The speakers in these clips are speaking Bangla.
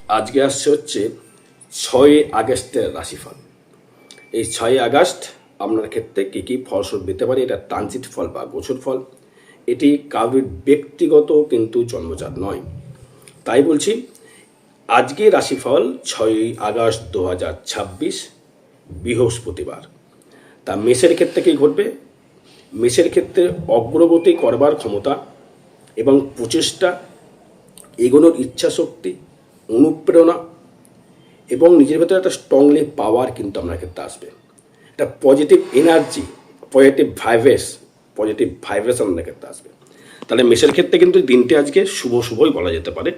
আজকে আসছে হচ্ছে 6 আগস্টের রাশিফল। এই 6 আগস্ট আপনার ক্ষেত্রে কী কী ফলস্বরূপ দিতে পারে, এটা ট্রানজিট ফল বা গোচর ফল। এটি কারোর ব্যক্তিগত কিন্তু জন্মজাত নয়। তাই বলছি আজকে রাশিফল 6 আগস্ট 2026 বৃহস্পতিবার। তা মেষের ক্ষেত্রে কী ঘটবে? মেষের ক্ষেত্রে অগ্রগতি করবার ক্ষমতা এবং প্রচেষ্টা, এগোনোর ইচ্ছাশক্তি, অনুপ্রেরণা এবং নিজের ভেতরে একটা স্ট্রংলি পাওয়ার কিন্তু আপনার ক্ষেত্রে আসবে। একটা পজিটিভ এনার্জি, পজিটিভ ভাইব্রেশন আপনার ক্ষেত্রে আসবে। তাহলে মেষের ক্ষেত্রে কিন্তু দিনটি আজকে শুভই বলা যেতে পারে।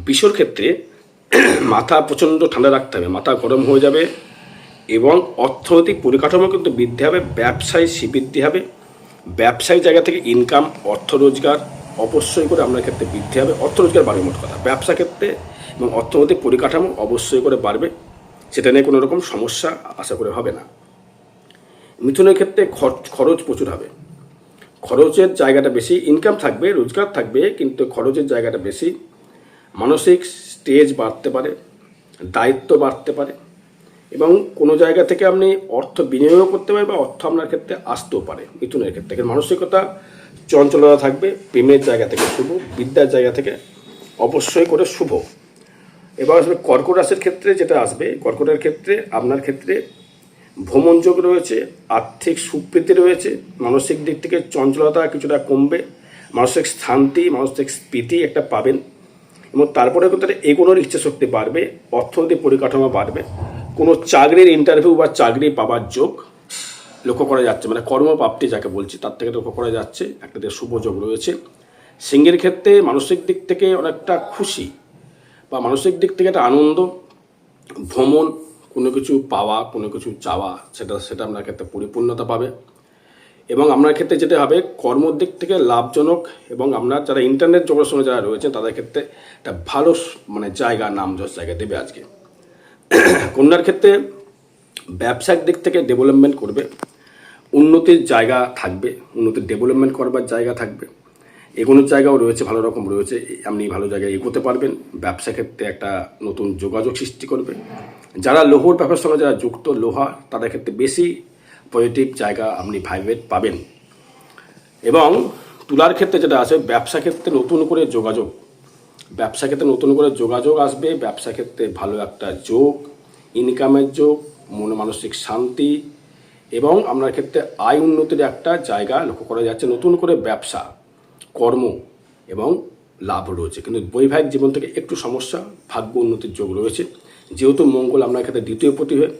বিষর ক্ষেত্রে মাথা প্রচণ্ড ঠান্ডা রাখতে হবে, মাথা গরম হয়ে যাবে এবং অর্থনৈতিক পরিকাঠামো কিন্তু বৃদ্ধি হবে, ব্যবসায় বৃদ্ধি হবে। ব্যবসায়ী জায়গা থেকে ইনকাম, অর্থ রোজগার অবশ্যই করে আপনার ক্ষেত্রে বৃদ্ধি হবে। অর্থ রোজগার বাড়বে, মোট কথা ব্যবসা ক্ষেত্রে এবং অর্থনৈতিক পরিকাঠামো অবশ্যই করে বাড়বে, সেটা নিয়ে কোনো রকম সমস্যা আশা করে হবে না। মিথুনের ক্ষেত্রে খরচ প্রচুর হবে, খরচের জায়গাটা বেশি, ইনকাম থাকবে, রোজগার থাকবে, কিন্তু খরচের জায়গাটা বেশি। মানসিক স্টেজ বাড়তে পারে, দায়িত্ব বাড়তে পারে এবং কোনো জায়গা থেকে আপনি অর্থ বিনিয়োগ করতে পারেন বা অর্থ আপনার ক্ষেত্রে আসতেও পারে। মিথুনের ক্ষেত্রে মানসিকতা চঞ্চলতা থাকবে, প্রেমের জায়গা থেকে শুভ, বিদ্যার জায়গা থেকে অবশ্যই করে শুভ। এবার আসবে কর্কট রাশির ক্ষেত্রে, যেটা আসবে কর্কটের ক্ষেত্রে আপনার ক্ষেত্রে ভ্রমণ যোগ রয়েছে, আর্থিক সুপ্রীতি রয়েছে, মানসিক দিক থেকে চঞ্চলতা কিছুটা কমবে, মানসিক শান্তি, মানসিক স্ফীতি একটা পাবেন এবং তারপরে কিন্তু এগোনোর ইচ্ছাশক্তি বাড়বে, অর্থনৈতিক পরিকাঠামো বাড়বে। কোনো চাকরির ইন্টারভিউ বা চাকরি পাওয়ার যোগ লক্ষ্য করা যাচ্ছে, মানে কর্মপ্রাপ্তি যাকে বলছি তার থেকে লক্ষ্য করা যাচ্ছে, একটা শুভ যোগ রয়েছে। সিংহের ক্ষেত্রে মানসিক দিক থেকে অনেকটা খুশি বা মানসিক দিক থেকে একটা আনন্দ, ভ্রমণ, কোনো কিছু পাওয়া, কোনো কিছু চাওয়া, সেটা আপনার ক্ষেত্রে পরিপূর্ণতা পাবে এবং আপনার ক্ষেত্রে যেটা হবে কর্মর দিক থেকে লাভজনক এবং আপনার যারা ইন্টারনেট জগতের সঙ্গে যারা রয়েছে তাদের ক্ষেত্রে একটা ভালো জায়গা, নামযশ জায়গা দেবে আজকে। কন্যার ক্ষেত্রে ব্যবসায়িক দিক থেকে ডেভেলপমেন্ট করবে, উন্নতির জায়গা থাকবে, উন্নতির ডেভেলপমেন্ট করবার জায়গা থাকবে, এগোনোর জায়গাও রয়েছে, ভালো রকম রয়েছে, আপনি ভালো জায়গায় এগোতে পারবেন। ব্যবসা ক্ষেত্রে একটা নতুন যোগাযোগ সৃষ্টি করবে। যারা লোহার ব্যবসার সঙ্গে যারা যুক্ত, লোহা, তাদের ক্ষেত্রে বেশি পজিটিভ জায়গা আপনি ভাইব্রেট পাবেন। এবং তুলার ক্ষেত্রে যেটা আছে ব্যবসা ক্ষেত্রে নতুন করে যোগাযোগ, ব্যবসা ক্ষেত্রে নতুন করে যোগাযোগ আসবে, ব্যবসা ক্ষেত্রে ভালো একটা যোগ, ইনকামের যোগ, মানসিক শান্তি এবং আপনার ক্ষেত্রে আয় উন্নতির একটা জায়গা লক্ষ্য করা যাচ্ছে। নতুন করে ব্যবসা, কর্ম এবং লাভ রয়েছে, কিন্তু বৈবাহিক জীবন থেকে একটু সমস্যা, ভাগ্য উন্নতির যোগ রয়েছে, যেহেতু মঙ্গল আপনার ক্ষেত্রে দ্বিতীয় পতি হয়ে,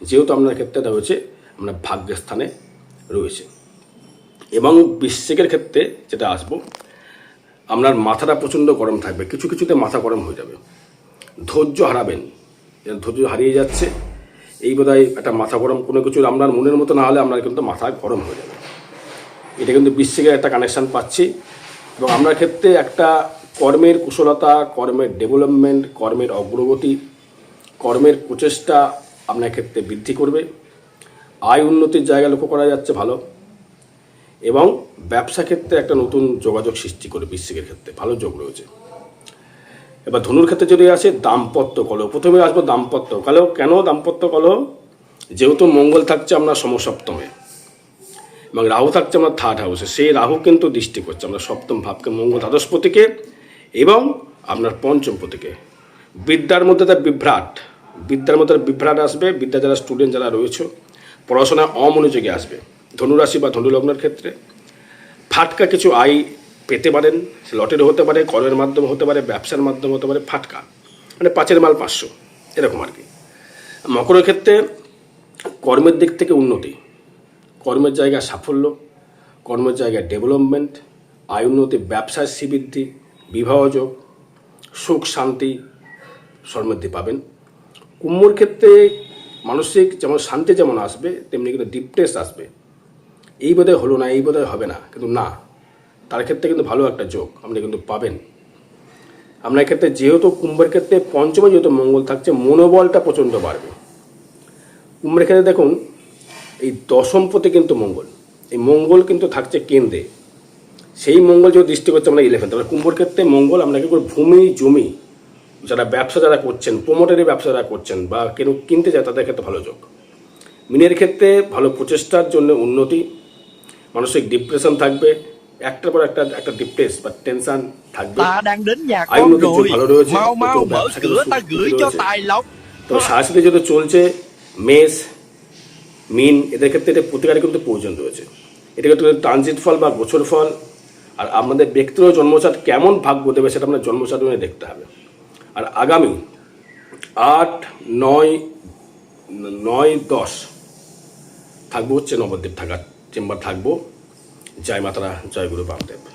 যেহেতু আপনার ক্ষেত্রে রয়েছে আপনার ভাগ্যের স্থানে রয়েছে। এবং বৃশ্চিকের ক্ষেত্রে যেটা আসবো, আপনার মাথাটা প্রচণ্ড গরম থাকবে, কিছু কিছুতে মাথা গরম হয়ে যাবে, ধৈর্য হারাবেন, ধৈর্য হারিয়ে যাচ্ছে, এই বোধহয় একটা মাথা গরম, কোনো কিছু আপনার মনের মতো না হলে আপনার কিন্তু মাথা গরম হয়ে যাবে। এটা কিন্তু বৃশ্চিকের একটা কানেকশান পাচ্ছি এবং আপনার ক্ষেত্রে একটা কর্মের কুশলতা, কর্মের ডেভেলপমেন্ট, কর্মের অগ্রগতি, কর্মের প্রচেষ্টা আপনার ক্ষেত্রে বৃদ্ধি করবে। আয় উন্নতির জায়গা লক্ষ্য করা যাচ্ছে ভালো এবং ব্যবসা ক্ষেত্রে একটা নতুন যোগাযোগ সৃষ্টি করে বৃশ্চিকের ক্ষেত্রে ভালো যোগ রয়েছে। এবার ধনুর ক্ষেত্রে যদি আসে দাম্পত্য কলহ, প্রথমে আসবো দাম্পত্য কলহ। কেন দাম্পত্য কলহ? যেহেতু মঙ্গল থাকছে আপনার সমসপ্তমে এবং রাহু থাকছে আমার থার্ড হাউসে, সেই রাহু কিন্তু দৃষ্টি করছে আমরা সপ্তম ভাবকে, মঙ্গল দ্বাদশপতিকে এবং আপনার পঞ্চমপতিকে। বিদ্যার মধ্যে তার বিভ্রাট আসবে, বিদ্যা যারা স্টুডেন্ট যারা রয়েছে পড়াশোনায় অমনোযোগী আসবে। ধনুরাশি বা ধনুলগ্নের ক্ষেত্রে ফাটকা কিছু আয় পেতে পারেন, সে লটারি হতে পারে, কর্মের মাধ্যমে হতে পারে, ব্যবসার মাধ্যমে হতে পারে, ফাটকা মানে 5 মাল 500 এরকম আর কি। মকরের ক্ষেত্রে কর্মের দিক থেকে উন্নতি, কর্মের জায়গায় সাফল্য, কর্মের জায়গায় ডেভেলপমেন্ট, আয় উন্নতি, ব্যবসায় শ্রীবৃদ্ধি, বিবাহযোগ, সুখ শান্তি সমৃদ্ধি পাবেন। কুম্ভর ক্ষেত্রে মানসিক যেমন শান্তি যেমন আসবে তেমনি কিন্তু ডিপ্রেস আসবে, এই বোধহয় হলো না, এই বোধহয় হবে না, কিন্তু না, তার ক্ষেত্রে কিন্তু ভালো একটা যোগ আপনি কিন্তু পাবেন। আপনার ক্ষেত্রে যেহেতু কুম্ভের ক্ষেত্রে পঞ্চমে যেহেতু মঙ্গল থাকছে, মনোবলটা প্রচণ্ড বাড়বে। কুম্ভের ক্ষেত্রে দেখুন এই দশমপতি কিন্তু মঙ্গল, এই মঙ্গল কিন্তু থাকছে কেন্দ্রে, সেই মঙ্গল যদি দৃষ্টি করছে আমরা 11, তাহলে কুম্ভর ক্ষেত্রে মঙ্গল আপনাকে ভূমি জমি যারা ব্যবসা যারা করছেন, প্রোমোটারি ব্যবসা যারা করছেন বা কেউ কিনতে যায় তাদের ক্ষেত্রে ভালো যোগ। মিনের ক্ষেত্রে ভালো প্রচেষ্টার জন্য উন্নতি, মানসিক ডিপ্রেশন থাকবে, একটার পর একটা একটা ডিপ্রেস বা টেনশন থাকবে। Ta đang đến nhà আয় con উন্নতির যোগ rồi. ভালো রয়েছে, Mau একটু mau mở ব্যবসা ক্ষেত্রে cửa ta সুখ gửi cho রয়েছে। tài lộc. তো সাংস্কৃতিক যেহেতু চলছে, মেষ, মিন এদের ক্ষেত্রে এটা প্রতিকারের কিন্তু প্রয়োজন রয়েছে। এটা কিন্তু ট্রানজিট ফল বা গোচর ফল। আর আমাদের ব্যক্তিগত জন্মচাট কেমন ভাগ্য দেবে সেটা আপনার জন্মচাট নিয়ে দেখতে হবে। আর আগামী 8, 9, 10 থাকবো হচ্ছে নবদ্বীপ থাকার চেম্বার থাকবো। জয় মাতারা, জয় গুরু বামদেব।